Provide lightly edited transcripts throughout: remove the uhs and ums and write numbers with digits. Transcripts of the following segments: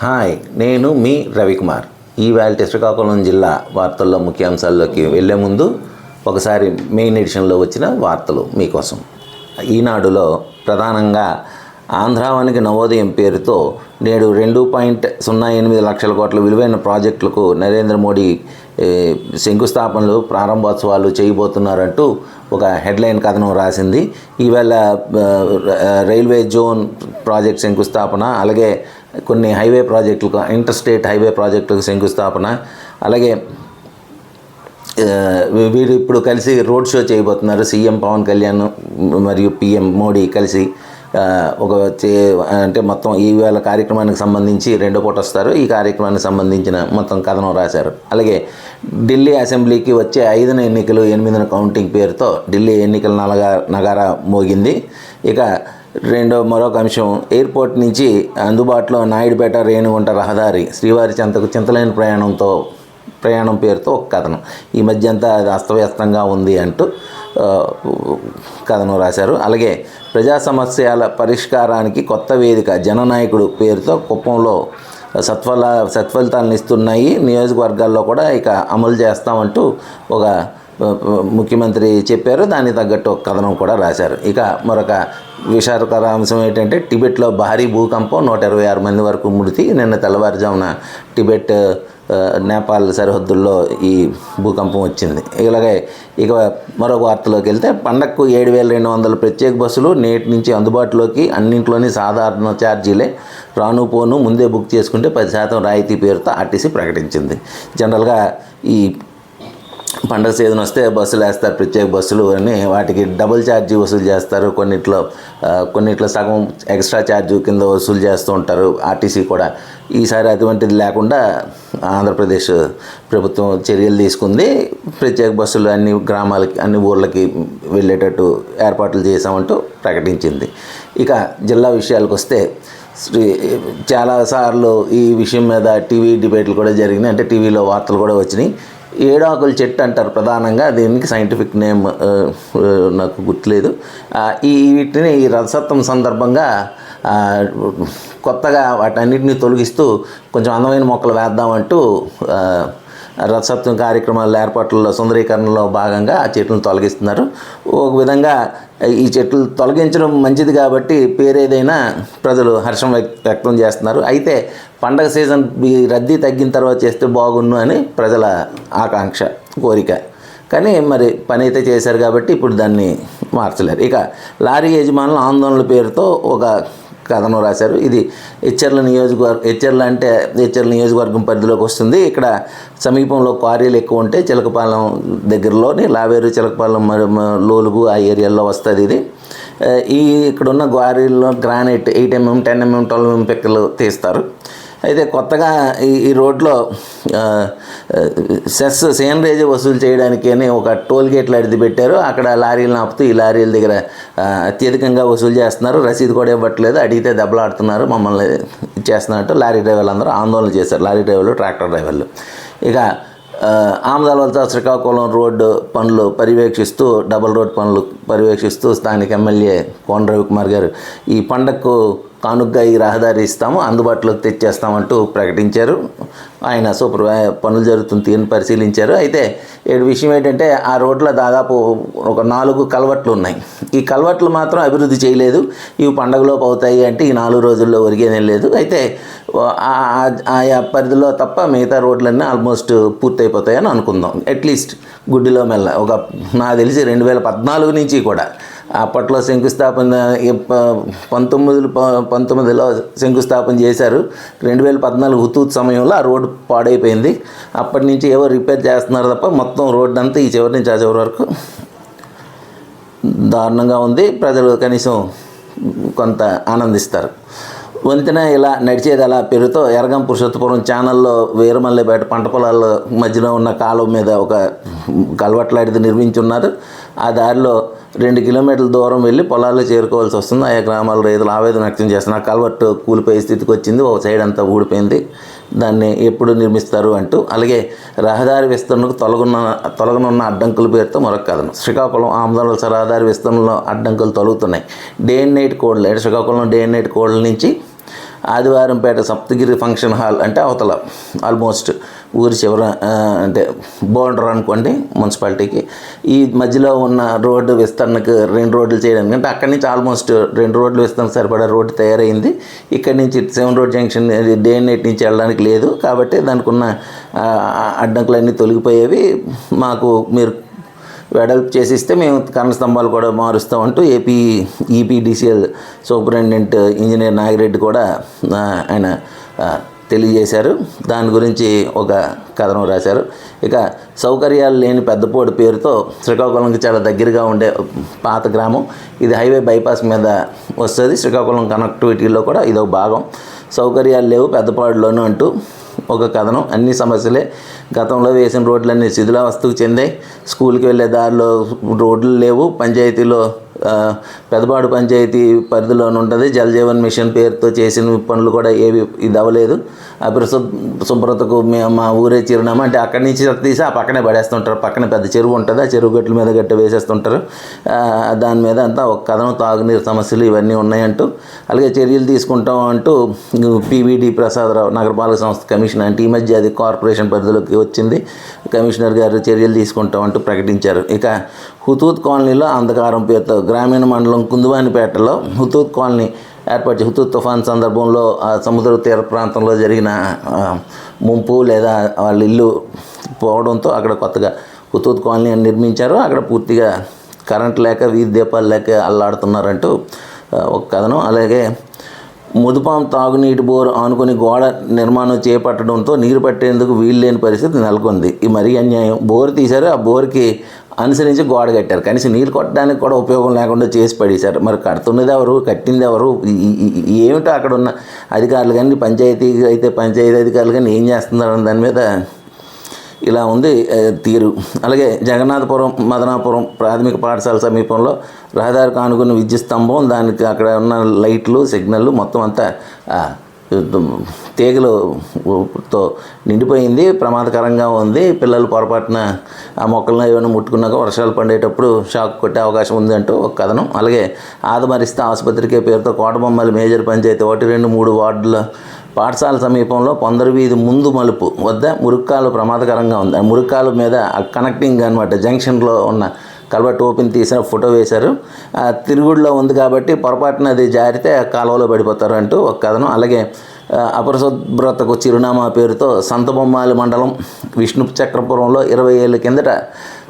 Hi, నేను మీ రవికుమార్. ఈవేళ శ్రీకాకుళం జిల్లా వార్తల్లో ముఖ్యాంశాల్లోకి వెళ్లే ముందు ఒకసారి మెయిన్ ఎడిషన్లో వచ్చిన వార్తలు మీకోసం. ఈనాడులో ప్రధానంగా ఆంధ్రావనికి నవోదయం పేరుతో నేడు 2.08 లక్షల కోట్ల విలువైన ప్రాజెక్టులకు నరేంద్ర మోడీ శంకుస్థాపనలు ప్రారంభోత్సవాలు చేయబోతున్నారంటూ ఒక హెడ్లైన్ కథనం రాసింది. ఈవేళ రైల్వే జోన్ ప్రాజెక్ట్ శంకుస్థాపన, అలాగే కొన్ని హైవే ప్రాజెక్టులకు, ఇంటర్స్టేట్ హైవే ప్రాజెక్టులకు శంకుస్థాపన, అలాగే వీరు ఇప్పుడు కలిసి రోడ్ షో చేయబోతున్నారు. సీఎం పవన్ కళ్యాణ్ మరియు పిఎం మోడీ కలిసి అంటే మొత్తం ఈవేళ కార్యక్రమానికి సంబంధించి రెండో పూట వస్తారు. ఈ కార్యక్రమానికి సంబంధించిన మొత్తం కథనం రాశారు. అలాగే ఢిల్లీ అసెంబ్లీకి వచ్చే 5వ ఎన్నికలు 8వ కౌంటింగ్ పేరుతో ఢిల్లీ ఎన్నికల నగారా మోగింది. ఇక మరొక అంశం, ఎయిర్పోర్ట్ నుంచి అందుబాటులో నాయుడుపేట రేణిగుంట రహదారి శ్రీవారి చెంతకు చింతలేని ప్రయాణం పేరుతో ఒక కథనం. ఈ మధ్య అంతా అది అస్తవ్యస్తంగా ఉంది అంటూ కథనం రాశారు. అలాగే ప్రజా సమస్యల పరిష్కారానికి కొత్త వేదిక జననాయకుడు పేరుతో కుప్పంలో సత్ఫలితాలను ఇస్తున్నాయి, నియోజకవర్గాల్లో కూడా ఇక అమలు చేస్తామంటూ ఒక ముఖ్యమంత్రి చెప్పారు. దానికి తగ్గట్టు ఒక కథనం కూడా రాశారు. ఇక మరొక విషాదకర అంశం ఏంటంటే, టిబెట్లో భారీ భూకంపం, 126 మంది వరకు మృతి. నిన్న తెల్లవారుజామున టిబెట్ నేపాల్ సరిహద్దుల్లో ఈ భూకంపం వచ్చింది. ఇక మరొక వార్తలోకి వెళ్తే, పండగకు 7,200 ప్రత్యేక బస్సులు నేటి నుంచి అందుబాటులోకి, అన్నింట్లోని సాధారణ ఛార్జీలే, రాను పోను ముందే బుక్ చేసుకుంటే 10% రాయితీ పేరుతో ఆర్టీసీ ప్రకటించింది. జనరల్గా ఈ పండగ సీజన్ వస్తే బస్సులు వేస్తారు, ప్రత్యేక బస్సులు అని, వాటికి డబుల్ ఛార్జీ వసూలు చేస్తారు. కొన్నిట్లో సగం ఎక్స్ట్రా ఛార్జ్ కింద వసూలు చేస్తూ ఉంటారు. ఆర్టీసీ కూడా ఈసారి అటువంటిది లేకుండా ఆంధ్రప్రదేశ్ ప్రభుత్వం చర్యలు తీసుకుంది. ప్రత్యేక బస్సులు అన్ని గ్రామాలకి, అన్ని ఊర్లకి వెళ్ళేటట్టు ఏర్పాట్లు చేశామంటూ ప్రకటించింది. ఇక జిల్లా విషయాలకు వస్తే, చాలాసార్లు ఈ విషయం మీద టీవీ డిబేట్లు కూడా జరిగినాయి, అంటే టీవీలో వార్తలు కూడా వచ్చినాయి. ఏడాకుల చెట్టు అంటారు ప్రధానంగా, దీనికి సైంటిఫిక్ నేమ్ నాకు గుర్తులేదు. వీటిని ఈ రథసప్తమి సందర్భంగా కొత్తగా వాటన్నిటిని తొలగిస్తూ కొంచెం అందమైన మొక్కలు వేద్దామంటూ రథసప్తమి కార్యక్రమాల ఏర్పాట్లలో సుందరీకరణలో భాగంగా ఆ చెట్లను తొలగిస్తున్నారు. ఒక విధంగా ఈ చెట్లు తొలగించడం మంచిది కాబట్టి పేరేదైనా ప్రజలు హర్షం వ్యక్తం చేస్తున్నారు. అయితే పండగ సీజన్ రద్దీ తగ్గిన తర్వాత చేస్తే బాగుండు అని ప్రజల ఆకాంక్ష, కోరిక. కానీ మరి పని అయితే చేశారు కాబట్టి ఇప్పుడు దాన్ని మార్చలేరు. ఇక లారీ యజమానుల ఆందోళనల పేరుతో ఒక కథనం రాశారు. ఇది హెచ్చర్ల నియోజకవర్గం పరిధిలోకి వస్తుంది. ఇక్కడ సమీపంలో క్వారీలు ఎక్కువ ఉంటే చిలకపాలెం దగ్గరలోని లావేరు, చిలకపాలెం, లోలుగు ఆ ఏరియాల్లో వస్తుంది ఇది. ఇక్కడున్న క్వారీల్లో గ్రానైట్ 8mm, 10mm, 12mm పిక్కలు తీస్తారు. అయితే కొత్తగా ఈ రోడ్లో సేనరేజ్ వసూలు చేయడానికి అని ఒక టోల్ గేట్ లాంటిది పెట్టారు. అక్కడ లారీలను ఆపుతూ ఈ లారీల దగ్గర అత్యధికంగా వసూలు చేస్తున్నారు. రసీదు కూడా ఇవ్వట్లేదు, అడిగితే దెబ్బలాడుతున్నారు, మమ్మల్ని ఇచ్చేస్తున్నట్టు లారీ డ్రైవర్లు అందరూ ఆందోళన చేశారు. లారీ డ్రైవర్లు, ట్రాక్టర్ డ్రైవర్లు. ఇక ఆమదాలవలస శ్రీకాకుళం రోడ్డు పనులు పర్యవేక్షిస్తూ, డబుల్ రోడ్ పనులు పర్యవేక్షిస్తూ స్థానిక ఎమ్మెల్యే కోన రవికుమార్ గారు ఈ పండగకు కానుగ్గా ఈ రహదారి ఇస్తాము, అందుబాటులోకి తెచ్చేస్తామంటూ ప్రకటించారు. ఆయన పనులు జరుగుతున్న తీరును పరిశీలించారు. అయితే విషయం ఏంటంటే, ఆ రోడ్లో దాదాపు ఒక 4 కల్వర్ట్లు ఉన్నాయి. ఈ కల్వర్ట్లు మాత్రం అభివృద్ధి చేయలేదు. ఇవి పండగలోపు అవుతాయి అంటే ఈ 4 రోజుల్లో ఒరిగేదేం లేదు. అయితే ఆయా పరిధిలో తప్ప మిగతా రోడ్లన్నీ ఆల్మోస్ట్ పూర్తయిపోతాయని అనుకుందాం. అట్లీస్ట్ గుడ్డిలో మెల్ల నాకు తెలిసి 2014 నుంచి కూడా, అప్పట్లో శంకుస్థాపన 1919లో శంకుస్థాపన చేశారు. 2014 హుతూత్ సమయంలో ఆ రోడ్డు పాడైపోయింది. అప్పటి నుంచి ఏవో రిపేర్ చేస్తున్నారు తప్ప మొత్తం రోడ్డు అంతా ఈ చివరి నుంచి ఆ చివరి వరకు దారుణంగా ఉంది. ప్రజలు కనీసం కొంత ఆనందిస్తారు. వంతెన ఇలా నడిచేది అలా పేరుతో ఎరగం పురుషోత్తపురం ఛానల్లో వీరమల్లిపేట పంట పొలాల మధ్యలో ఉన్న కాలువ మీద ఒక కల్వర్ట్లాంటిది నిర్మించున్నారు. ఆ దారిలో 2 కిలోమీటర్ల దూరం వెళ్ళి పొలాల్లో చేరుకోవాల్సి వస్తుంది. ఆయా గ్రామాల రైతులు ఆవేదన వ్యక్తం చేస్తున్నారు. కల్వర్టు కూలిపోయే స్థితికి వచ్చింది, ఒక సైడ్ అంతా ఊడిపోయింది, దాన్ని ఎప్పుడు నిర్మిస్తారు అంటూ. అలాగే రహదారి విస్తరణకు తొలగనున్న అడ్డంకుల పేరుతో మరొక కథనం. శ్రీకాకుళం ఆమదాలవలస రహదారి విస్తరణలో అడ్డంకులు తొలగుతున్నాయి. డే అండ్ నైట్ కోడ్లు, శ్రీకాకుళం డే అండ్ నైట్ కోడ్ల నుంచి ఆదివారంపేట సప్తగిరి ఫంక్షన్ హాల్ అంటే అవతల ఆల్మోస్ట్ ఊరి చివర అంటే బోర్డర్ అనుకోండి మున్సిపాలిటీకి, ఈ మధ్యలో ఉన్న రోడ్డు విస్తరణకు 2 రోడ్లు చేయడానికి, అంటే అక్కడి నుంచి ఆల్మోస్ట్ 2 రోడ్లు విస్తరణకు సరిపడా రోడ్డు తయారైంది. ఇక్కడి నుంచి 7 road junction day and night నుంచి వెళ్ళడానికి లేదు కాబట్టి దానికి ఉన్న అడ్డంకులన్నీ తొలగిపోయేవి. మాకు మీరు వెడల్పు చేసిస్తే మేము కరెంట్ స్తంభాలు కూడా మారుస్తామంటూ ఈపీడీసీఎల్ సూపరింటెండెంట్ ఇంజనీర్ నాగిరెడ్డి కూడా ఆయన తెలియజేశారు. దాని గురించి ఒక కథనం రాశారు. ఇక సౌకర్యాలు లేని పెద్దపోడు పేరుతో శ్రీకాకుళంకి చాలా దగ్గరగా ఉండే పాత గ్రామం, ఇది హైవే బైపాస్ మీద వస్తుంది. శ్రీకాకుళం కనెక్టివిటీలో కూడా ఇదొక భాగం. సౌకర్యాలు లేవు పెద్దపాడులోనూ అంటూ ఒక కథనం. అన్ని సమస్యలే, గతంలో వేసిన రోడ్లన్నీ శిథిలావస్థకు చెందాయి. స్కూల్కి వెళ్ళే దారిలో రోడ్లు లేవు. పంచాయతీలో పెదపాడు పంచాయతీ పరిధిలోనే ఉంటుంది. జలజీవన్ మిషన్ పేరుతో చేసిన పనులు కూడా ఏవి ఇది అవ్వలేదు. శుభ్రతకు మా ఊరే చిరునామా అంటే అక్కడి నుంచి తీసి ఆ పక్కనే పడేస్తుంటారు. పక్కనే పెద్ద చెరువు ఉంటుంది, ఆ చెరువు గట్ల మీద గట్ట వేసేస్తుంటారు. దాని మీద అంతా ఒక కథనం. తాగునీరు సమస్యలు ఇవన్నీ ఉన్నాయంటూ, అలాగే చర్యలు తీసుకుంటాం అంటూ పివిడి ప్రసాదరావు నగరపాలక సంస్థ కమిషనర్, అంటే ఈ మధ్య అది కార్పొరేషన్ పరిధిలోకి వచ్చింది, కమిషనర్ గారు చర్యలు తీసుకుంటాం అంటూ ప్రకటించారు. ఇక హుతూత్ కాలనీలో అంధకారం పేరుతో గ్రామీణ మండలం కుందువానిపేటలో హుతూత్ కాలనీ ఏర్పాటు హుతూత్ తుఫాన్ సందర్భంలో ఆ సముద్ర తీర ప్రాంతంలో జరిగిన ముంపు లేదా వాళ్ళ ఇల్లు పోవడంతో అక్కడ కొత్తగా హుతూత్ కాలనీ అని నిర్మించారు. అక్కడ పూర్తిగా కరెంట్ లేక వీధి దీపాలు లేక అల్లాడుతున్నారంటూ ఒక కథనం. అలాగే ముదుపాం తాగునీటి బోరు ఆనుకొని గోడ నిర్మాణం చేపట్టడంతో నీరు పట్టేందుకు వీలు లేని పరిస్థితి నెలకొంది. ఈ మరీ అన్యాయం. బోరు తీశారు, ఆ బోరుకి అనుసరించి గోడ కట్టారు, కనీసం నీళ్ళు కొట్టడానికి కూడా ఉపయోగం లేకుండా చేసి పడేశారు. మరి కడుతున్నది ఎవరు, కట్టింది ఎవరు, ఏమిటో అక్కడ ఉన్న అధికారులు కానీ, పంచాయతీ అయితే పంచాయతీ అధికారులు కానీ ఏం చేస్తున్నారని దాని మీద ఇలా ఉంది తీరు. అలాగే జగన్నాథపురం మదనాపురం ప్రాథమిక పాఠశాల సమీపంలో రహదారికి ఆనుకున్న విద్యుత్ స్తంభం, దానికి అక్కడ ఉన్న లైట్లు సిగ్నల్ మొత్తం అంతా తీగలతో నిండిపోయింది. ప్రమాదకరంగా ఉంది. పిల్లలు పొరపాటున ఆ మొక్కలను ఏమైనా ముట్టుకున్నాక వర్షాలు పడేటప్పుడు షాక్ కొట్టే అవకాశం ఉంది అంటూ ఒక కథనం. అలాగే ఆదమరిస్తే ఆసుపత్రికే పేరుతో కోటబొమ్మల మేజర్ పంచాయతీ 1, 2, 3 వార్డుల పాఠశాల సమీపంలో పొందరు వీధి ముందు మలుపు వద్ద మురుక్కాలు ప్రమాదకరంగా ఉంది. ఆ మురుక్కాలు మీద కనెక్టింగ్ అనమాట, జంక్షన్లో ఉన్న కల్వర్ట్ ఓపెన్ తీసిన ఫోటో వేశారు. తిరుగుడులో ఉంది కాబట్టి పొరపాటున అది జారితే కాలువలో పడిపోతారు అంటూ ఒక కథనం. అలాగే అపరిశుభ్రతకు చిరునామా పేరుతో సంతబొమ్మాలి మండలం విష్ణు చక్రపురంలో 20 ఏళ్ల కిందట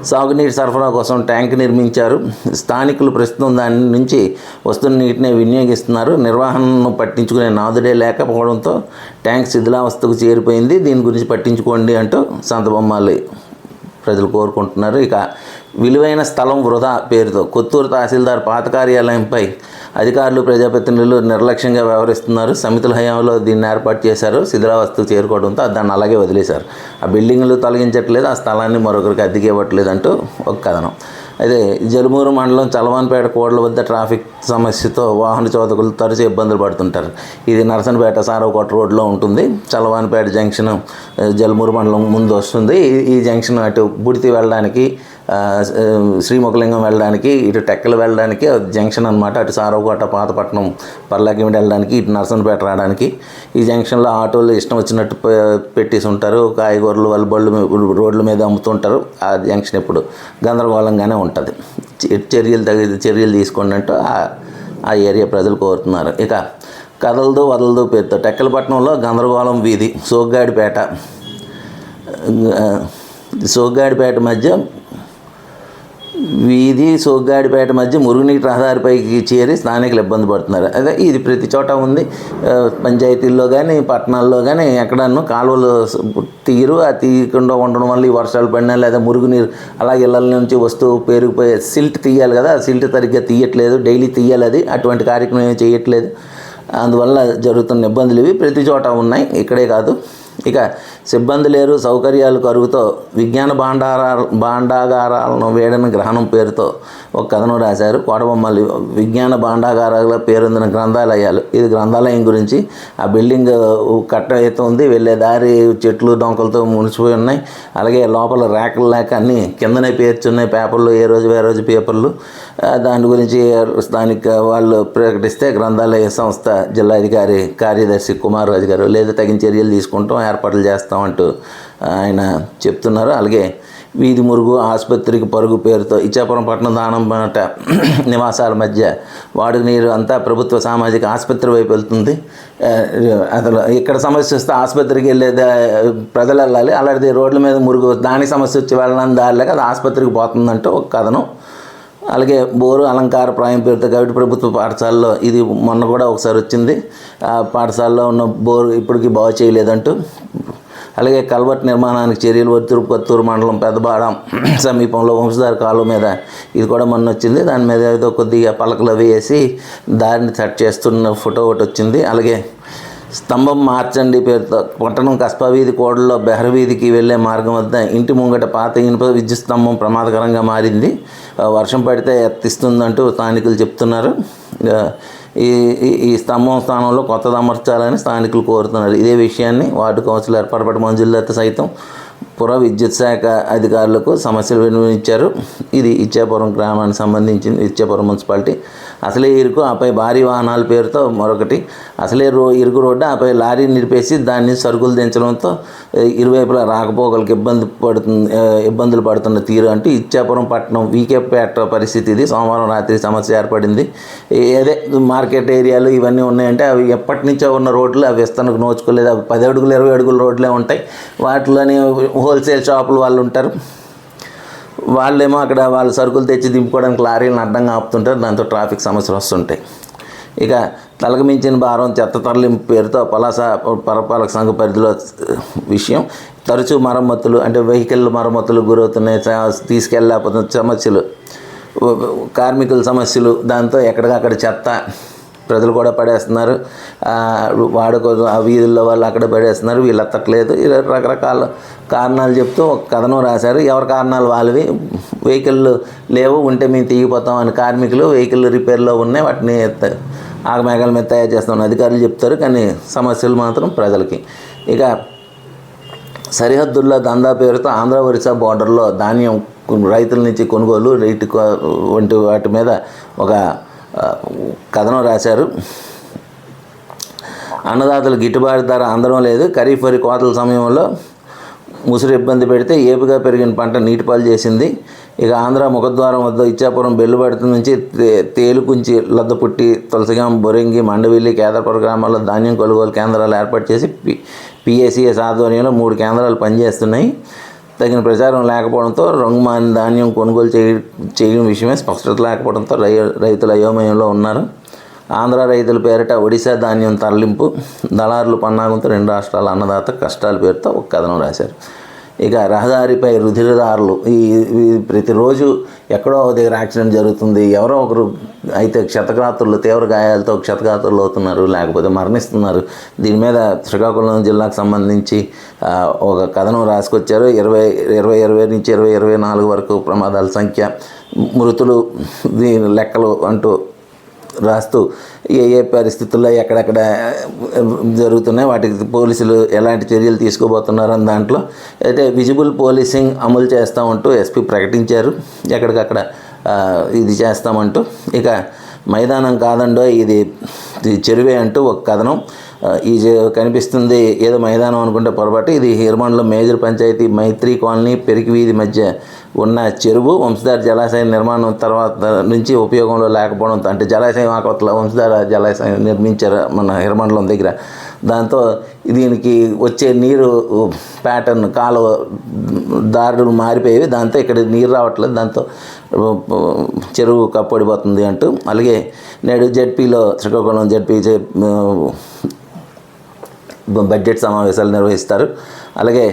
సాగునీటి సరఫరా కోసం ట్యాంక్ నిర్మించారు. స్థానికులు ప్రస్తుతం దాని నుంచి వస్తున్న నీటిని వినియోగిస్తున్నారు. నిర్వహణను పట్టించుకునే నాదుడే లేకపోవడంతో ట్యాంక్ శిథిలావస్థకు చేరిపోయింది. దీని గురించి పట్టించుకోండి అంటూ సంతబొమ్మాలి ప్రజలు కోరుకుంటున్నారు. ఇక విలువైన స్థలం వృధా పేరుతో కొత్తూరు తహసీల్దార్ పాత కార్యాలయంపై అధికారులు ప్రజాప్రతినిధులు నిర్లక్ష్యంగా వ్యవహరిస్తున్నారు. సమితుల హయాంలో దీన్ని ఏర్పాటు చేశారు. శిథిలావస్థకు చేరుకోవడంతో దాన్ని అలాగే వదిలేశారు. ఆ బిల్డింగ్లు తొలగించట్లేదు, ఆ స్థలాన్ని మరొకరికి అద్దెకి ఇవ్వట్లేదు అంటూ ఒక కథనం. అయితే జలుమూరు మండలం చలవాన్పేట కోడల వద్ద ట్రాఫిక్ సమస్యతో వాహన చోదకులు తరచూ ఇబ్బందులు పడుతుంటారు. ఇది నరసనపేట సారవకోట రోడ్లో ఉంటుంది. చలవాన్పేట జంక్షన్ జలుమూరు మండలం ముందు వస్తుంది. ఈ జంక్షన్ అటు బుడితి వెళ్ళడానికి, శ్రీముఖలింగం వెళ్ళడానికి, ఇటు టెక్కలు వెళ్ళడానికి జంక్షన్ అనమాట. అటు సారవకోట పాతపట్నం పర్లాకిమిడి వెళ్ళడానికి, ఇటు నరసనపేట రావడానికి. ఈ జంక్షన్లో ఆటోలు ఇష్టం వచ్చినట్టు పెట్టేసి ఉంటారు. కాయగూరలు వాళ్ళ బళ్ళు రోడ్ల మీద అమ్ముతుంటారు. ఆ జంక్షన్ ఎప్పుడు గందరగోళంగానే ఉంటుంది. చర్యలు తీసుకోండి అంటూ ఆ ఏరియా ప్రజలు కోరుతున్నారు. ఇక కదలదు వదలదు పేరుతో టెక్కలపట్నంలో గందరగోళం వీధి సోగ్గాడిపేట మధ్య మురుగునీటి రహదారిపైకి చేరి స్థానికులు ఇబ్బంది పడుతున్నారు. అదే ఇది ప్రతి చోట ఉంది. పంచాయతీల్లో కానీ పట్టణాల్లో కానీ ఎక్కడన్నా కాలువలు తీరు, ఆ తీయకుండా ఉండడం వల్ల ఈ వర్షాలు పడినా లేదా మురుగునీరు అలాగే ఇళ్ళ నుంచి వస్తూ పేరుకుపోయే సిల్ట్ తీయాలి కదా, ఆ సిల్ట్ సరిగ్గా తీయట్లేదు. డైలీ తీయాలి, అది అటువంటి కార్యక్రమం ఏమీ చేయట్లేదు. అందువల్ల జరుగుతున్న ఇబ్బందులు ఇవి ప్రతి చోట ఉన్నాయి, ఇక్కడే కాదు. ఇక సిబ్బంది లేరు, సౌకర్యాలు కరువుతో విజ్ఞాన భాండాగారాలను వేడని గ్రహణం పేరుతో ఒక కథనం రాశారు. కోటబొమ్మలు విజ్ఞాన భాండాగారాల పేరొందిన గ్రంథాలయాలు. ఇది గ్రంథాలయం గురించి. ఆ బిల్డింగ్ కట్ట ఎత్తు ఉంది, వెళ్ళే దారి చెట్లు డొంకలతో మునిసిపోయి ఉన్నాయి. అలాగే లోపల ర్యాకులు లేక అన్నీ కిందనే పేర్చున్నాయి పేపర్లు, ఏ రోజు పేపర్లు. దాని గురించి స్థానిక వాళ్ళు ప్రకటిస్తే గ్రంథాలయ సంస్థ జిల్లాధికారి కార్యదర్శి కుమార్ రాజు గారు లేదా తగిన చర్యలు తీసుకుంటాం, ఏర్పాట్లు చేస్తామంటూ ఆయన చెప్తున్నారు. అలాగే వీధి మురుగు ఆసుపత్రికి పరుగు పేరుతో ఇచ్చాపురం పట్టణం దానంపేట నివాసాల మధ్య వాడుక నీరు అంతా ప్రభుత్వ సామాజిక ఆసుపత్రి వైపు వెళ్తుంది. అసలు ఇక్కడ సమస్య వస్తే ఆసుపత్రికి వెళ్ళే ప్రజలు వెళ్ళాలి, అలాంటిది రోడ్ల మీద మురుగు దాని సమస్య వచ్చి వెళ్ళడం దారిలేక అది ఆసుపత్రికి పోతుందంటూ ఒక కథనం. అలాగే బోరు అలంకార ప్రాయం పేరుతో కాబట్టి ప్రభుత్వ పాఠశాలలో ఇది మొన్న కూడా ఒకసారి వచ్చింది. ఆ పాఠశాలలో ఉన్న బోరు ఇప్పటికీ బాగు చేయలేదంటూ. అలాగే కల్వర్ట్ నిర్మాణానికి చర్యలు కొత్తూరు మండలం పెద్దబాడం సమీపంలో వంశధార కాలువ మీద ఇది కూడా మొన్న వచ్చింది. దాని మీద ఏదో కొద్దిగా పలకలు వేసి దారిని సెట్ చేస్తున్న ఫోటో ఒకటి వచ్చింది. అలాగే స్తంభం మార్చండి పేరుతో పట్టణం కస్బా వీధి కోడల్లో బెహర్ వీధికి వెళ్ళే మార్గం వద్ద ఇంటి ముంగట పాత ఇనుప విద్యుత్ స్తంభం ప్రమాదకరంగా మారింది, వర్షం పడితే ఎత్తిస్తుందంటూ స్థానికులు చెప్తున్నారు. ఈ స్తంభం స్థానంలో కొత్తది అమర్చాలని స్థానికులు కోరుతున్నారు. ఇదే విషయాన్ని వార్డు కౌన్సిలర్ పరపటి మంజులత సైతం పుర విద్యుత్ శాఖ అధికారులకు సమస్యలు వినిపించారు. ఇది ఇచ్చాపురం గ్రామానికి సంబంధించింది. ఇచ్చాపురం మున్సిపాలిటీ అసలే ఇరుకు, ఆపై భారీ వాహనాల పేరుతో మరొకటి అసలే ఇరుకు రోడ్డు, ఆపై లారీ నిలిపేసి దాన్ని సరుకులు దించడంతో ఇరువైపులా రాకపోకలకు ఇబ్బందులు పడుతున్న తీరు అంటూ ఇచ్చాపురం పట్టణం వీకేపేట పరిస్థితి ఇది. సోమవారం రాత్రి సమస్య ఏర్పడింది. ఏదే మార్కెట్ ఏరియాలు ఇవన్నీ ఉన్నాయంటే అవి ఎప్పటి నుంచో ఉన్న రోడ్లు అవి విస్తరణకు నోచుకోలేదు. అవి 10 అడుగులు 20 అడుగుల రోడ్లే ఉంటాయి. వాటిలోని హోల్సేల్ షాపులు వాళ్ళు ఉంటారు, వాళ్ళేమో అక్కడ వాళ్ళు సరుకులు తెచ్చి దింపుకోవడానికి లారీలను అడ్డంగా ఆపుతుంటారు. దాంతో ట్రాఫిక్ సమస్యలు వస్తుంటాయి. ఇక తలకు మించిన భారం చెత్త తరలింపు పేరుతో పలాస పురపాలక సంఘ పరిధిలో విషయం తరచూ మరమ్మతులు అంటే వెహికల్ మరమ్మతులకు గురవుతున్నాయి, తీసుకెళ్ళలేకపోతున్న సమస్యలు, కార్మికుల సమస్యలు, దాంతో ఎక్కడికక్కడ చెత్త ప్రజలు కూడా పడేస్తున్నారు. వాడుకో ఆ వీధుల్లో వాళ్ళు అక్కడ పడేస్తున్నారు, వీళ్ళు ఎత్తట్లేదు. ఇలా రకరకాల కారణాలు చెప్తూ ఒక కథనం రాశారు. ఎవరి కారణాలు వాళ్ళవి. వెహికల్ లేవు, ఉంటే మేము తీగిపోతాం అని కార్మికులు వెహికల్ రిపేర్లో ఉన్నాయి, వాటిని ఆగమేఘాల మీద తయారు చేస్తామని అధికారులు చెప్తారు. కానీ సమస్యలు మాత్రం ప్రజలకి. ఇక సరిహద్దుల్లో దందా పేరుతో ఆంధ్ర ఒరిస్సా బోర్డర్లో ధాన్యం రైతుల నుంచి కొనుగోలు రేటు వంటి వాటి మీద ఒక కథనం రాశారు. అన్నదాతలు గిట్టుబాటు ధర అందడం లేదు, ఖరీఫ్ వరి కోతల సమయంలో ముసురు ఇబ్బంది పెడితే ఏపుగా పెరిగిన పంట నీటిపాలు చేసింది. ఇక ఆంధ్ర ముఖద్వారం వద్ద ఇచ్చాపురం బెల్లుబెడత నుంచి తేలుకుంచి లద్దపుట్టి తులసిగాం బొరింగి మండవిల్లి కేదర్పుర గ్రామాల్లో ధాన్యం కొనుగోలు కేంద్రాలు ఏర్పాటు చేసి పిఏసిఎస్ ఆధ్వర్యంలో 3 కేంద్రాలు పనిచేస్తున్నాయి. తగిన ప్రచారం లేకపోవడంతో రంగుమాని ధాన్యం కొనుగోలు చేయడం విషయమే స్పష్టత లేకపోవడంతో రైతులు అయోమయంలో ఉన్నారు. ఆంధ్ర రైతుల పేరిట ఒడిశా ధాన్యం తరలింపు, దళారులు పన్నాగంతో 2 రాష్ట్రాల అన్నదాత కష్టాల పేరుతో ఒక కథనం రాశారు. ఇక రహదారిపై రుధిరదారులు ప్రతిరోజు ఎక్కడో దగ్గర యాక్సిడెంట్ జరుగుతుంది, ఎవరో ఒకరు అయితే క్షతగాత్రులు తీవ్ర గాయాలతో క్షతగాత్రులు అవుతున్నారు, లేకపోతే మరణిస్తున్నారు. దీని మీద శ్రీకాకుళం జిల్లాకు సంబంధించి ఒక కథనం రాసుకొచ్చారు. 2020 నుంచి 2024 వరకు ప్రమాదాల సంఖ్య, మృతులు దీని లెక్కలు అంటూ రాస్తూ ఏ పరిస్థితుల్లో ఎక్కడెక్కడ జరుగుతున్నాయి, వాటికి పోలీసులు ఎలాంటి చర్యలు తీసుకోబోతున్నారని దాంట్లో అయితే విజిబుల్ పోలీసింగ్ అమలు చేస్తామంటూ ఎస్పీ ప్రకటించారు. ఎక్కడికక్కడ ఇది చేస్తామంటూ. ఇక మైదానం కాదండో ఇది చెరువే అంటూ ఒక కథనం. ఈ కనిపిస్తుంది ఏదో మైదానం అనుకుంటే పొరపాటు. ఇది హిర్మండ్లో మేజర్ పంచాయతీ మైత్రి కాలనీ పెరికి వీధి మధ్య ఉన్న చెరువు. వంశధార జలాశయం నిర్మాణం తర్వాత నుంచి ఉపయోగంలో లేకపోవడంతో, అంటే జలాశయం ఆకవతల వంశధార జలాశయం నిర్మించారు మన హిర్మండలం దగ్గర. దాంతో దీనికి వచ్చే నీరు ప్యాటర్న్ కాలువ దారులు మారిపోయేవి, దాంతో ఇక్కడ నీరు రావట్లేదు, దాంతో చెరువు కప్పడిపోతుంది అంటూ. అలాగే నేడు జెడ్పీలో శ్రీకాకుళం జెడ్పీ బడ్జెట్ సమావేశాలు నిర్వహిస్తారు. అలాగే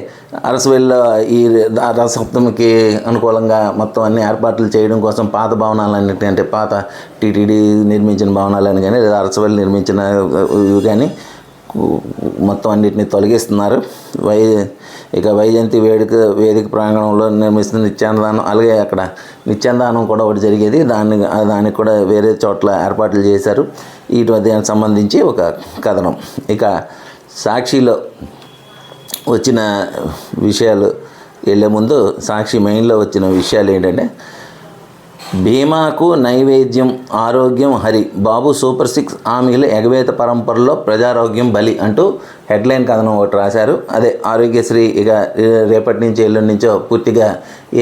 అరసవెల్లిలో ఈ రథసప్తమికి అనుకూలంగా మొత్తం అన్ని ఏర్పాట్లు చేయడం కోసం పాత భవనాలన్నింటినీ, అంటే పాత టీటీడీ నిర్మించిన భవనాలని కానీ లేదా అరసవెల్లి నిర్మించిన ఇవి కానీ మొత్తం అన్నింటినీ తొలగిస్తున్నారు. ఇక వైజయంతి వేదిక ప్రాంగణంలో నిర్మిస్తున్న నిత్యాన్నదానం, అలాగే అక్కడ నిత్యాన్నదానం కూడా ఒకటి జరిగేది, దానికి కూడా వేరే చోట్ల ఏర్పాట్లు చేశారు. దానికి సంబంధించి ఒక కథనం. ఇక సాక్షిలో వచ్చిన విషయాలు వెళ్ళే ముందు సాక్షి మెయిన్లో వచ్చిన విషయాలు ఏంటంటే, భీమాకు నైవేద్యం ఆరోగ్యం హరి, బాబు సూపర్ 6 హామీలు ఎగవేత పరంపరలో ప్రజారోగ్యం బలి అంటూ హెడ్లైన్ కథనం ఒకటి రాశారు. అదే ఆరోగ్యశ్రీ ఇక రేపటి నుంచి ఎల్లుండి నుంచో పూర్తిగా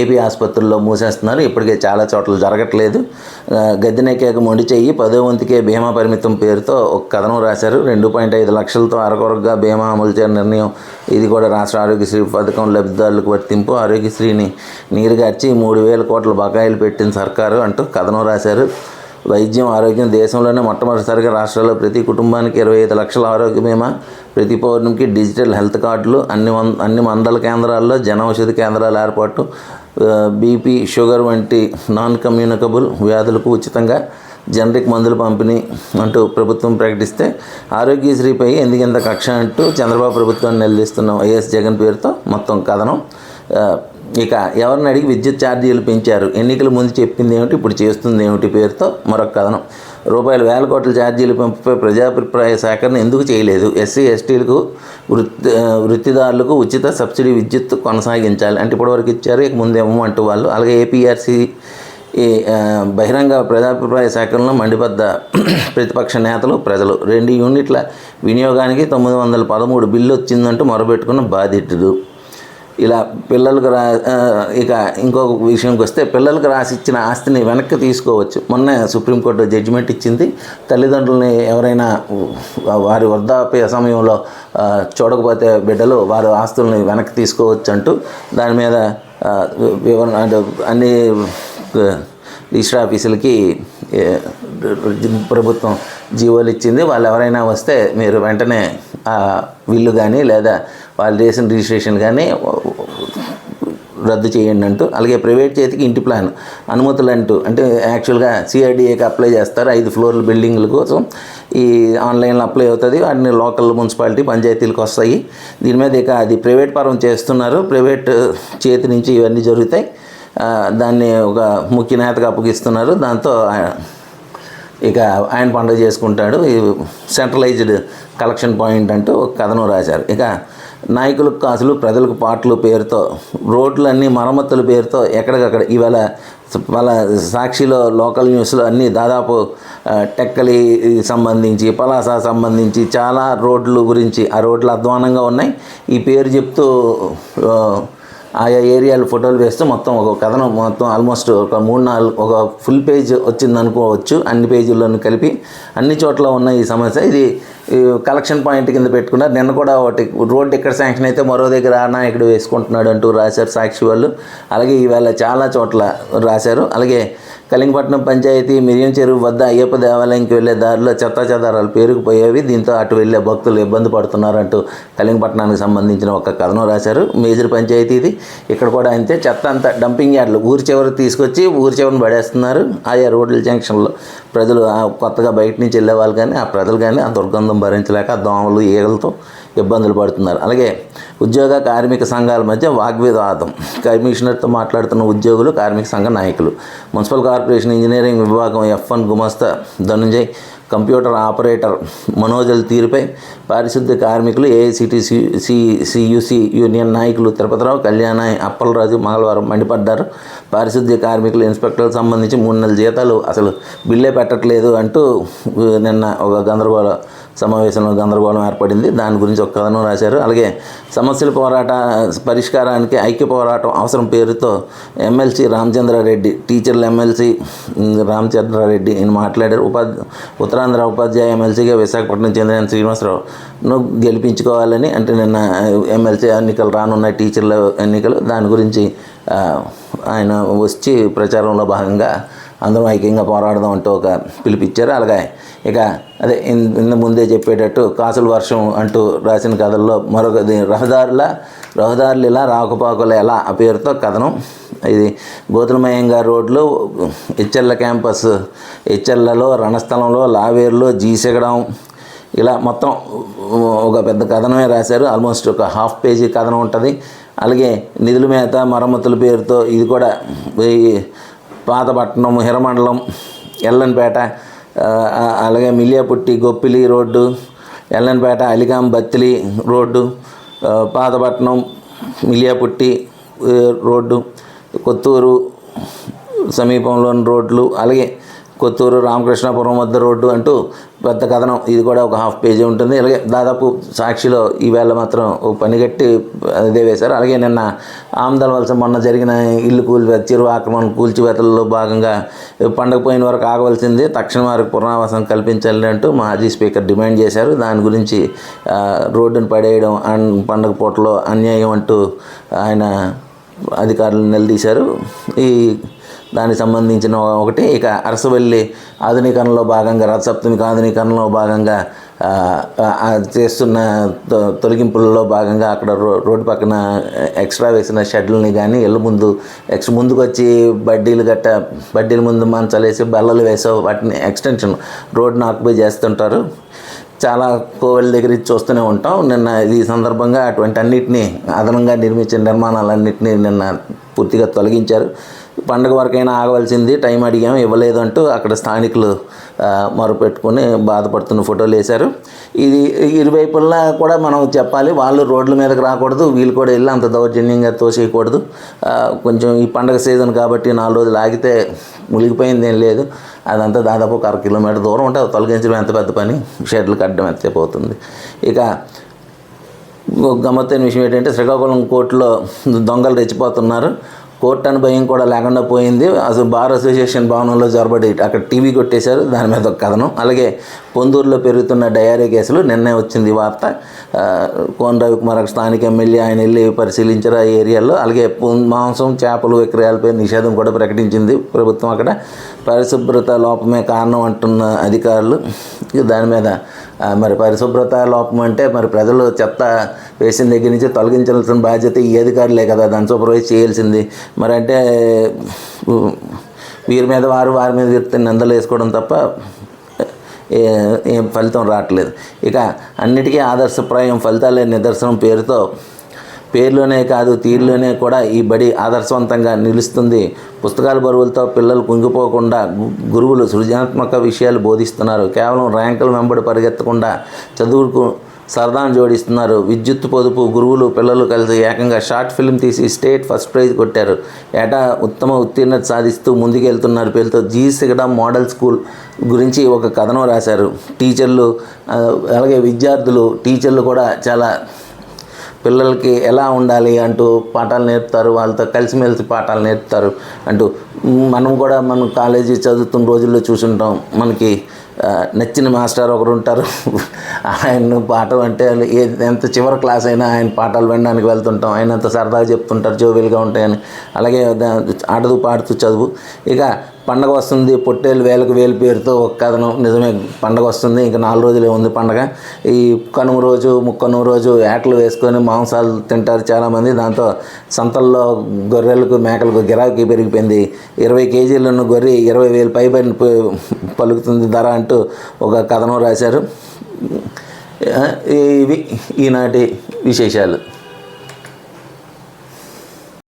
ఏపీ ఆసుపత్రుల్లో మూసేస్తున్నారు. ఇప్పటికే చాలా చోట్ల జరగట్లేదు. గద్దెనెక్కాక మొండి చెయ్యి 10వ వంతుకే బీమా పరిమితం పేరుతో ఒక కథనం రాశారు. 2.5 లక్షలతో అరకొరగా బీమా అమలు చేయని నిర్ణయం. ఇది కూడా రాష్ట్ర ఆరోగ్యశ్రీ పథకం లబ్ధిదారులకు వర్తింపు. ఆరోగ్యశ్రీని నీరుగార్చి 3,000 కోట్ల బకాయిలు పెట్టిన సర్కారు అంటూ కథనం రాశారు. వైద్యం ఆరోగ్యం దేశంలోనే మొట్టమొదటిసారిగా రాష్ట్రాల్లో ప్రతి కుటుంబానికి 25 లక్షల ఆరోగ్య బీమా, ప్రతి పౌరునికి డిజిటల్ హెల్త్ కార్డులు, అన్ని మండల కేంద్రాల్లో జన ఔషధి కేంద్రాల ఏర్పాటు, బీపీ షుగర్ వంటి నాన్ కమ్యూనికబుల్ వ్యాధులకు ఉచితంగా జనరిక్ మందులు పంపిణీ అంటూ ప్రభుత్వం ప్రకటిస్తే ఆరోగ్యశ్రీపై ఎందుకింత కక్ష అంటూ చంద్రబాబు ప్రభుత్వాన్ని నిలదీస్తున్న వైఎస్ జగన్ పేరుతో మొత్తం కథనం. ఇక ఎవరిని అడిగి విద్యుత్ ఛార్జీలు పెంచారు, ఎన్నికల ముందు చెప్పింది ఏమిటి, ఇప్పుడు చేస్తుంది ఏమిటి పేరుతో మరొక కథనం. ₹1,000 కోట్ల ఛార్జీలు పెంపుపై ప్రజాభిప్రాయ సేకరణ ఎందుకు చేయలేదు, ఎస్సీ ఎస్టీలకు వృత్తిదారులకు ఉచిత సబ్సిడీ విద్యుత్ కొనసాగించాలి అంటే ఇప్పటివరకు ఇచ్చారు, ఇక ముందేమో అంటూ వాళ్ళు. అలాగే ఏపీఆర్సీ బహిరంగ ప్రజాభిప్రాయ సేకరణలో మండిపడ్డ ప్రతిపక్ష నేతలు ప్రజలు. 2 యూనిట్ల వినియోగానికి 913 బిల్లు వచ్చిందంటూ మొరబెట్టుకున్న బాధితుడు. ఇలా పిల్లలకు ఇక ఇంకొక విషయంకి వస్తే పిల్లలకు రాసిచ్చిన ఆస్తిని వెనక్కి తీసుకోవచ్చు. మొన్న సుప్రీంకోర్టు జడ్జిమెంట్ ఇచ్చింది. తల్లిదండ్రులని ఎవరైనా వారి వృద్ధాప్య సమయంలో చూడకపోతే బిడ్డలు వారి ఆస్తుల్ని వెనక్కి తీసుకోవచ్చు అంటూ దాని మీద వివరణ అన్ని రిజిస్టర్ ఆఫీసులకి ప్రభుత్వం జీవోలు ఇచ్చింది. వాళ్ళు ఎవరైనా వస్తే మీరు వెంటనే విల్లు కానీ లేదా వాళ్ళు చేసిన రిజిస్ట్రేషన్ కానీ రద్దు చేయండి అంటూ. అలాగే ప్రైవేట్ చేతికి ఇంటి ప్లాన్ అనుమతులు అంటూ అంటే యాక్చువల్గా సిఆర్డీఏకి అప్లై చేస్తారు 5 ఫ్లోర్ల బిల్డింగ్ల కోసం. ఈ ఆన్లైన్లో అప్లై అవుతుంది, వాటిని లోకల్ మున్సిపాలిటీ పంచాయతీలకు వస్తాయి. దీని మీద ఇక అది ప్రైవేట్ పరం చేస్తున్నారు. ప్రైవేట్ చేతి నుంచి ఇవన్నీ జరుగుతాయి. దాన్ని ఒక ముఖ్య నేతగా అప్పగిస్తున్నారు. దాంతో ఇక ఆయన పండుగ చేసుకుంటాడు. ఈ సెంట్రలైజ్డ్ కలెక్షన్ పాయింట్ అంటూ ఒక కథనం రాశారు. ఇక నాయకులకు కాసులు ప్రజలకు పాటలు పేరుతో రోడ్లన్నీ మరమ్మతుల పేరుతో ఎక్కడికక్కడ ఇవాళ వాళ్ళ సాక్షిలో లోకల్ న్యూస్లో అన్నీ దాదాపు టెక్కలి సంబంధించి పలాస సంబంధించి చాలా రోడ్లు గురించి ఆ రోడ్లు అధ్వానంగా ఉన్నాయి. ఈ పేరు చెప్తూ ఆయా ఏరియాలు ఫోటోలు వేస్తూ మొత్తం ఒక కథనం మొత్తం ఆల్మోస్ట్ ఒక 3-4 ఒక ఫుల్ పేజ్ వచ్చింది అనుకోవచ్చు. అన్ని పేజీల్లోనూ కలిపి అన్ని చోట్ల ఉన్న ఈ సమస్య ఇది కలెక్షన్ పాయింట్ కింద పెట్టుకున్నారు. నిన్న కూడా ఒకటి రోడ్డు ఇక్కడ శాంక్షన్ అయితే మరో దగ్గర నాయకుడు వేసుకుంటున్నాడు అంటూ రాశారు సాక్షి వాళ్ళు. అలాగే ఈవేళ చాలా చోట్ల రాశారు. అలాగే కలింగపట్నం పంచాయతీ మిరియం చెరువు వద్ద అయ్యప్ప దేవాలయంకి వెళ్ళే దారిలో చెత్తాచెదారాలు పేరుకుపోయేవి. దీంతో అటు వెళ్ళే భక్తులు ఇబ్బంది పడుతున్నారంటూ కలింగపట్నానికి సంబంధించిన ఒక కథనం రాశారు. మేజర్ పంచాయతీ ఇది. ఇక్కడ కూడా అంతే, చెత్త అంతా డంపింగ్ యార్డ్లు ఊరి చివరికి తీసుకొచ్చి ఊరి చివరిని పడేస్తున్నారు. ఆయా రోడ్ల జంక్షన్లో ప్రజలు కొత్తగా బయట నుంచి వెళ్ళే వాళ్ళు కానీ ఆ ప్రజలు కానీ ఆ దుర్గంధం భరించలేక దోమలు ఈగలతో ఇబ్బందులు పడుతున్నారు. అలాగే ఉద్యోగ కార్మిక సంఘాల మధ్య వాగ్వివాదం. కమిషనర్తో మాట్లాడుతున్న ఉద్యోగులు కార్మిక సంఘ నాయకులు. మున్సిపల్ కార్పొరేషన్ ఇంజనీరింగ్ విభాగం F1 గుమస్తా ధనుంజయ్, కంప్యూటర్ ఆపరేటర్ మనోజుల తీరుపై పారిశుద్ధ్య కార్మికులు ఏఐసిటిసి యూనియన్ నాయకులు తిరుపతిరావు, కళ్యాణాయ్, అప్పలరాజు మంగళవారం మండిపడ్డారు. పారిశుద్ధ్య కార్మికులు ఇన్స్పెక్టర్లకు సంబంధించి 3 నెలల జీతాలు అసలు బిల్లే పెట్టట్లేదు అంటూ నిన్న ఒక సమావేశంలో గందరగోళం ఏర్పడింది. దాని గురించి ఒక కథనం రాశారు. అలాగే సమస్యల పరిష్కారానికి ఐక్య పోరాటం అవసరం పేరుతో ఎమ్మెల్సీ రామచంద్రారెడ్డి, టీచర్ల ఎమ్మెల్సీ రామచంద్రారెడ్డి ఈయన మాట్లాడారు. ఉత్తరాంధ్ర ఉపాధ్యాయ ఎమ్మెల్సీగా విశాఖపట్నం చెందిన శ్రీనివాసరావును గెలిపించుకోవాలని అంటే నిన్న ఎమ్మెల్సీ ఎన్నికలు రానున్న టీచర్ల ఎన్నికలు దాని గురించి ఆయన వచ్చి ప్రచారంలో భాగంగా అందరం ఐక్యంగా పోరాడదాం అంటూ ఒక పిలిపిచ్చారు. అలాగే ఇక అదే ఇంత ముందే చెప్పేటట్టు కాసుల వర్షం అంటూ రాసిన కథల్లో మరొకది రహదారులు ఇలా రాకపోకలు ఎలా ఆ పేరుతో కథనం. ఇది గోతులమయంగా రోడ్లు, హెచ్ఎల్ల క్యాంపస్, హెచ్ఎల్లలో రణస్థలంలో లావేరులో జీసెగడం ఇలా మొత్తం ఒక పెద్ద కథనమే రాశారు. ఆల్మోస్ట్ ఒక హాఫ్ పేజీ కథనం ఉంటుంది. అలాగే నిధుల మేత మరమ్మతుల పేరుతో ఇది కూడా పాతపట్నం, హిరమండలం, ఎల్లన్పేట, అలాగే Miliyaputti Goppili road, Ellanpeta Aligam Battili road, Pathapatnam Miliyaputti road, Kotturu సమీపంలోని రోడ్లు, అలాగే కొత్తూరు రామకృష్ణాపురం వద్ద రోడ్డు అంటూ పెద్ద కథనం. ఇది కూడా ఒక హాఫ్ పేజీ ఉంటుంది. అలాగే దాదాపు సాక్షిలో ఈవేళ మాత్రం ఒక పనిగట్టి అదే వేశారు. అలాగే నిన్న ఆమదాల వలస మొన్న జరిగిన ఇల్లు చెరువు ఆక్రమణ కూల్చివేతల్లో భాగంగా పండగ పోయిన వరకు ఆగవలసింది, తక్షణ వారికి పునరావాసం కల్పించాలి అంటూ మాజీ స్పీకర్ డిమాండ్ చేశారు. దాని గురించి రోడ్డును పడేయడం పండగ పూటలో అన్యాయం అంటూ ఆయన అధికారులను నిలదీశారు. ఈ దానికి సంబంధించిన ఒకటి. ఇక అరసవల్లి ఆధునీకరణలో భాగంగా, రథసప్తమికి ఆధునీకరణలో భాగంగా చేస్తున్న తొలగింపులలో భాగంగా అక్కడ రోడ్డు పక్కన ఎక్స్ట్రా వేసిన షెడ్లని కానీ ఇళ్ళ ముందు ముందుకు వచ్చి బడ్డీల ముందు మంచాలు వేసి బల్లలు వేసో వాటిని ఎక్స్టెన్షన్ రోడ్డును ఆక్యుపై చేస్తుంటారు. చాలా కోవెల దగ్గర చూస్తూనే ఉంటాం. నిన్న ఈ సందర్భంగా అటువంటి అన్నిటినీ అదనంగా నిర్మించిన నిర్మాణాలన్నింటినీ నిన్న పూర్తిగా తొలగించారు. పండుగ వరకైనా ఆగవలసింది, టైం అడిగాము ఇవ్వలేదు అంటూ అక్కడ స్థానికులు మొరపెట్టుకుని బాధపడుతున్న ఫోటోలు వేశారు. ఇది ఇరువైపులా కూడా మనం చెప్పాలి, వాళ్ళు రోడ్ల మీదకి రాకూడదు, వీళ్ళు కూడా వెళ్ళి అంత దౌర్జన్యంగా తోసేయకూడదు. కొంచెం ఈ పండుగ సీజన్ కాబట్టి 4 రోజులు ఆగితే మునిగిపోయింది ఏం లేదు. అదంతా దాదాపు ఒక 1/2 కిలోమీటర్ దూరం ఉంటుంది. తొలగించడం ఎంత పెద్ద పని, షెడ్లు కట్టడం ఎంతసేపు అవుతుంది. ఇక గమ్మత్తైన విషయం ఏంటంటే శ్రీకాకుళం కోర్టులో దొంగలు రెచ్చిపోతున్నారు. కోర్టు అని భయం కూడా లేకుండా పోయింది. అసలు బార్ అసోసియేషన్ భవనంలో జరబడి అక్కడ టీవీ కొట్టేశారు. దాని మీద ఒక కథనం. అలాగే పొందూరులో పెరుగుతున్న డయారీ కేసులు నిన్నే వచ్చింది వార్త. కోన రవికుమార్ స్థానిక ఎమ్మెల్యే, ఆయన వెళ్ళి పరిశీలించారు ఆ ఏరియాలో. అలాగే మాంసం చేపలు విక్రయాలపై నిషేధం కూడా ప్రకటించింది ప్రభుత్వం. అక్కడ పరిశుభ్రత లోపమే కారణం అంటున్న అధికారులు. దాని మీద మరి పరిశుభ్రత లోపం అంటే మరి ప్రజలు చెత్త వేసిన దగ్గర నుంచి తొలగించాల్సిన బాధ్యత ఈ అధికారులే కదా, దాన్ని సూపర్వైజ్ చేయాల్సింది. మరి అంటే వీరి మీద వారి మీద నిందలు వేసుకోవడం తప్ప ఏం ఫలితం రావట్లేదు. ఇక అన్నిటికీ ఆదర్శప్రాయం ఫలితాలే నిదర్శనం పేరులోనే కాదు తీరులోనే కూడా ఈ బడి ఆదర్శవంతంగా నిలుస్తుంది. పుస్తకాల బరువులతో పిల్లలు కుంగిపోకుండా గురువులు సృజనాత్మక విషయాలు బోధిస్తున్నారు. కేవలం ర్యాంకుల వెంబడి పరిగెత్తకుండా చదువుకు సరదాను జోడిస్తున్నారు. విద్యుత్ పొదుపు గురువులు పిల్లలు కలిసి ఏకంగా షార్ట్ ఫిల్మ్ తీసి స్టేట్ ఫస్ట్ ప్రైజ్ కొట్టారు. ఏటా ఉత్తమ ఉత్తీర్ణత సాధిస్తూ ముందుకెళ్తున్నారు పేరుతో జీసిగడ మోడల్ స్కూల్ గురించి ఒక కథనం రాశారు. టీచర్లు అలాగే విద్యార్థులు టీచర్లు కూడా చాలా పిల్లలకి ఎలా ఉండాలి అంటూ పాఠాలు నేర్పుతారు, వాళ్ళతో కలిసిమెలిసి పాఠాలు నేర్పుతారు అంటూ. మనం కూడా మనం కాలేజీ చదువుతున్న రోజుల్లో చూసుంటాం. మనకి నచ్చిన మాస్టర్ ఒకరు ఉంటారు. ఆయన పాఠం అంటే ఎంత చివరి క్లాస్ అయినా ఆయన పాఠాలు వినడానికి వెళ్తుంటాం. ఆయన అంత సరదాగా చెప్తుంటారు, జోవియల్గా ఉంటాయని. అలాగే ఆడుతూ పాడుతూ చదువు. ఇక పండగ వస్తుంది, పొట్టేలు వేలకు వేలు పేరుతో ఒక కథనం. నిజమే, పండగ వస్తుంది, ఇంకా 4 రోజులే ఉంది పండగ. ఈ కనుమ రోజు ముక్కనుమ రోజు ఏటలు వేసుకొని మాంసాలు తింటారు చాలామంది. దాంతో సంతల్లో గొర్రెలకు మేకలకు గిరాకీ పెరిగిపోయింది. 20 కేజీలను గొర్రె 20,000 పైబడిన పలుకుతుంది ధర అంటూ ఒక కథనం రాశారు. ఇవి ఈనాటి విశేషాలు.